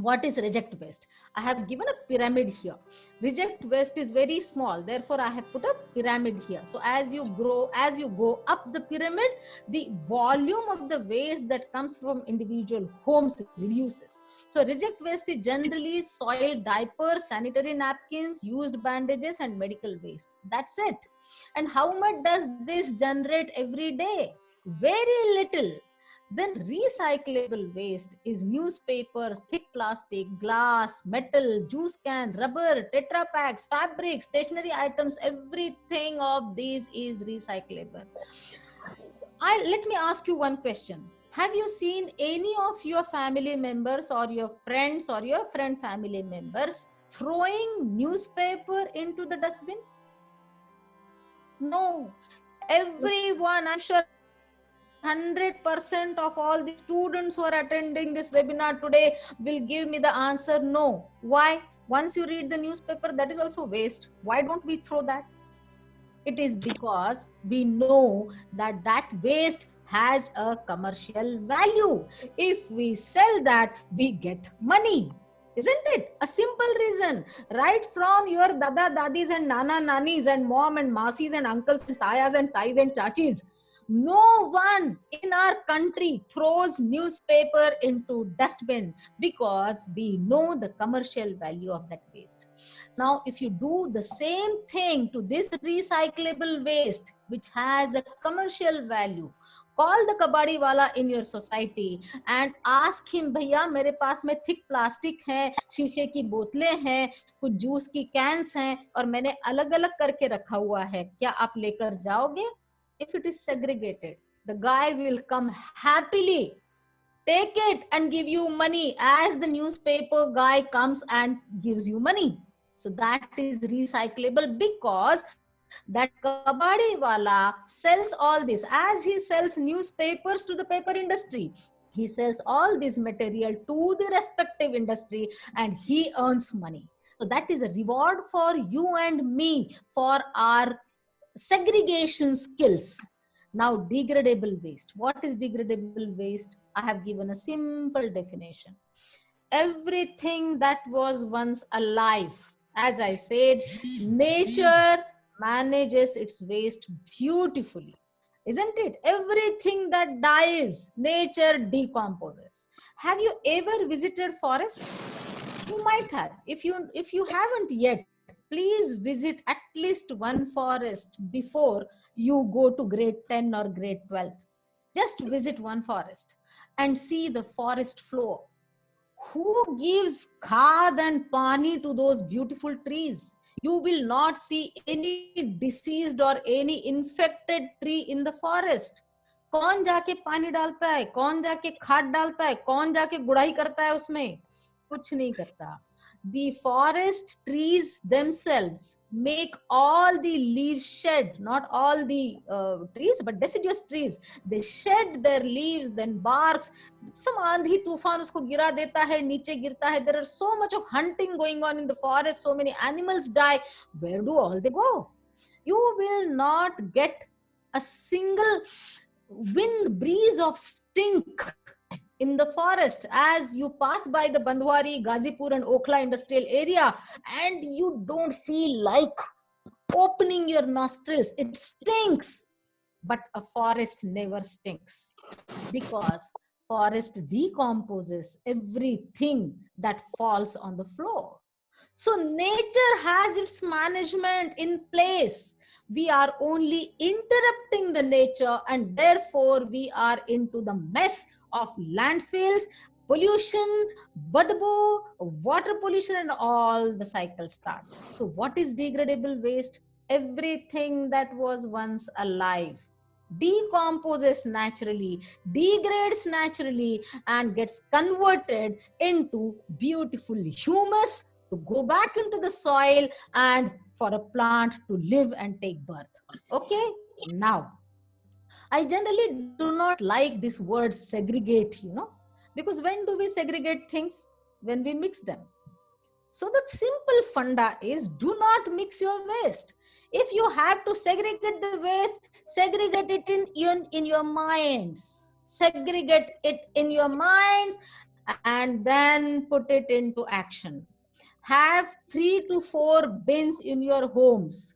What is reject waste? I have given a pyramid here. Reject waste is very small, therefore I have put a pyramid here. So as you grow, as you go up the pyramid, the volume of the waste that comes from individual homes reduces. So reject waste is generally soiled diapers, sanitary napkins, used bandages and medical waste. That's it. And how much does this generate every day? Very little. Then recyclable waste is newspapers, thick plastic, glass, metal, juice can, rubber, tetra packs, fabric, stationery items, everything of these is recyclable. Let me ask you one question. Have you seen any of your family members or your friends or your friend family members throwing newspaper into the dustbin? No. Everyone, I'm sure 100% of all the students who are attending this webinar today will give me the answer no. Why? Once you read the newspaper, that is also waste. Why don't we throw that? It is because we know that that waste has a commercial value. If we sell that, we get money. Isn't it? A simple reason. Right from your dada dadis and nana nanis and mom and masis and uncles and tayas and tais and chachis, no one in our country throws newspaper into dustbin because we know the commercial value of that waste. Now, if you do the same thing to this recyclable waste, which has a commercial value, call the kabadi wala in your society and ask him, भैया मेरे पास में thick plastic है, शीशे की बोतलें हैं, कुछ juice की cans हैं और मैंने अलग अलग करके रखा हुआ है, क्या आप लेकर जाओगे? If it is segregated, the guy will come happily, take it and give you money as the newspaper guy comes and gives you money. So that is recyclable because that kabadi wala sells all this. As he sells newspapers to the paper industry, he sells all this material to the respective industry and he earns money. So that is a reward for you and me for our segregation skills. Now, degradable waste. What is degradable waste? I have given a simple definition. Everything that was once alive. As I said, nature manages its waste beautifully. Isn't it? Everything that dies, nature decomposes. Have you ever visited forests? You might have. If you haven't yet, please visit at least one forest before you go to grade 10 or grade 12. Just visit one forest and see the forest floor. Who gives khad and pani to those beautiful trees? You will not see any diseased or any infected tree in the forest. कौन जाके पानी डालता है, कौन जाके खाद डालता है, कौन जाके गुड़ाई करता है उसमें? कुछ नहीं करता. The forest trees themselves make all the leaves shed, not all the trees, but deciduous trees. They shed their leaves, then barks. Some आंधी तूफान उसको गिरा देता है, नीचे गिरता है. There are so much of hunting going on in the forest. So many animals die. Where do all they go? You will not get a single wind breeze of stink in the forest as you pass by the Bandwari, Gazipur and Okhla industrial area, and you don't feel like opening your nostrils. It stinks. But a forest never stinks because forest decomposes everything that falls on the floor. So nature has its management in place. We are only interrupting the nature and therefore we are into the mess of landfills, pollution, badbu, water pollution and all the cycle starts. So what is degradable waste? Everything that was once alive decomposes naturally, degrades naturally and gets converted into beautiful humus to go back into the soil and for a plant to live and take birth. Okay, now I generally do not like this word segregate, because when do we segregate things? When we mix them. So the simple funda is do not mix your waste. If you have to segregate the waste, segregate it in your minds. Segregate it in your minds and then put it into action. Have 3 to 4 bins in your homes.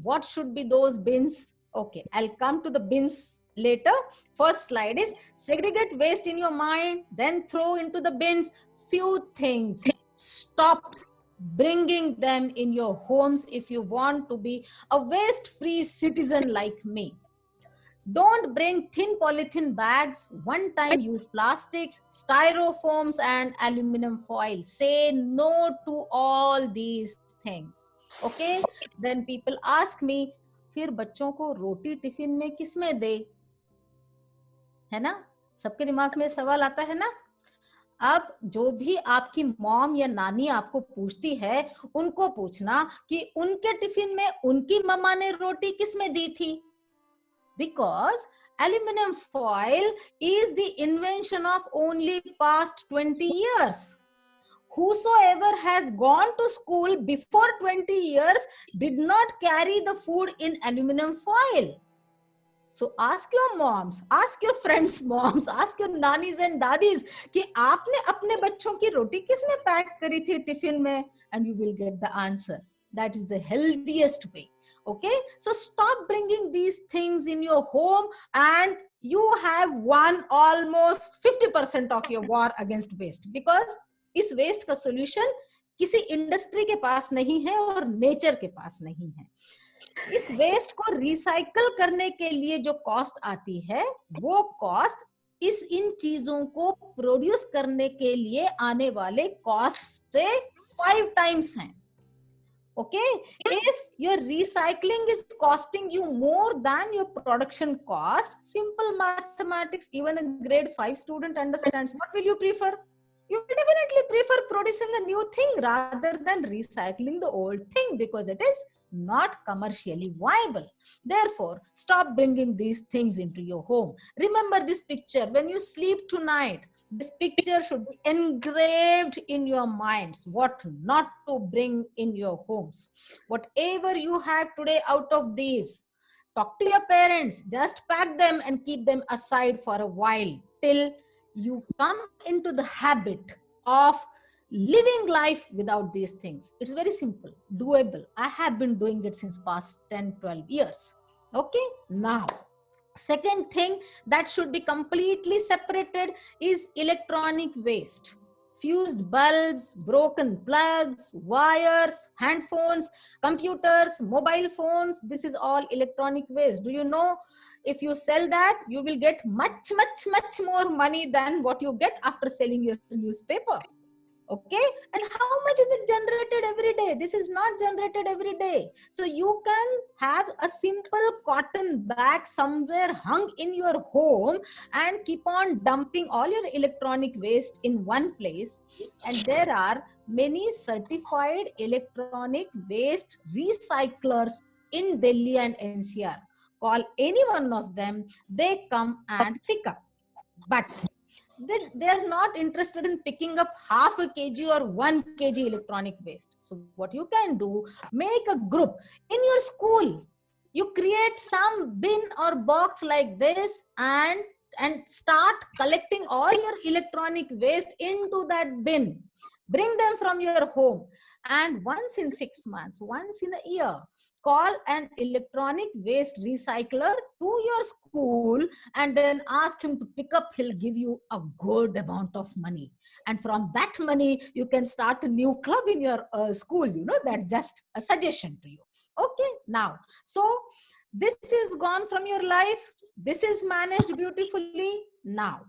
What should be those bins? Okay, I'll come to the bins later. First slide is segregate waste in your mind, then throw into the bins. Few things. Stop bringing them in your homes if you want to be a waste-free citizen like me. Don't bring thin polythene bags, one-time use plastics, styrofoams, and aluminum foil. Say no to all these things. Okay? Then people ask me, फिर बच्चों को रोटी tiffin में किसमें दे? है ना? सबके दिमाग में सवाल आता है ना? अब जो भी आपकी मॉम या नानी आपको पूछती है, उनको पूछना कि उनके टिफिन में उनकी मम्मा ने रोटी किसमें दी थी? Because aluminum foil is the invention of only past 20 years. Whosoever has gone to school before 20 years did not carry the food in aluminum foil. So ask your moms, ask your friends' moms, ask your nannies and daddies कि आपने अपने बच्चों की रोटी किसने pack करी थी tiffin में, and you will get the answer. That is the healthiest way. Okay, so stop bringing these things in your home and you have won almost 50% of your war against waste, because इस waste का solution किसी industry के पास नहीं है और nature के पास नहीं है. इस वेस्ट को रिसाइकल करने के लिए जो कॉस्ट आती है, वो कॉस्ट इस इन चीजों को प्रोड्यूस करने के लिए आने वाले कॉस्ट से 5 टाइम्स हैं. Okay, if your recycling is costing you more than your production cost, simple mathematics, even a grade 5 student understands. What will you prefer? You will definitely prefer producing a new thing rather than recycling the old thing, because it is not commercially viable. Therefore, stop bringing these things into your home. Remember this picture when you sleep tonight. This picture should be engraved in your minds, what not to bring in your homes. Whatever you have today out of these, talk to your parents, just pack them and keep them aside for a while till you come into the habit of living life without these things. It's very simple, doable. I have been doing it since past 10, 12 years. Okay, now, second thing that should be completely separated is electronic waste. Fused bulbs, broken plugs, wires, handphones, computers, mobile phones. This is all electronic waste. Do you know, if you sell that, you will get much more money than what you get after selling your newspaper. Okay, and how much is it generated every day? This is not generated every day. So you can have a simple cotton bag somewhere hung in your home and keep on dumping all your electronic waste in one place. And there are many certified electronic waste recyclers in Delhi and NCR. Call any one of them, they come and pick up. But they are not interested in picking up half a kg or 1 kg electronic waste. So what you can do, make a group in your school. You create some bin or box like this and start collecting all your electronic waste into that bin. Bring them from your home, and once in 6 months, once in a year, call an electronic waste recycler to your school and then ask him to pick up. He'll give you a good amount of money, and from that money you can start a new club in your school. You know, that's just a suggestion to you. Okay, now, so this is gone from your life. This is managed beautifully. Now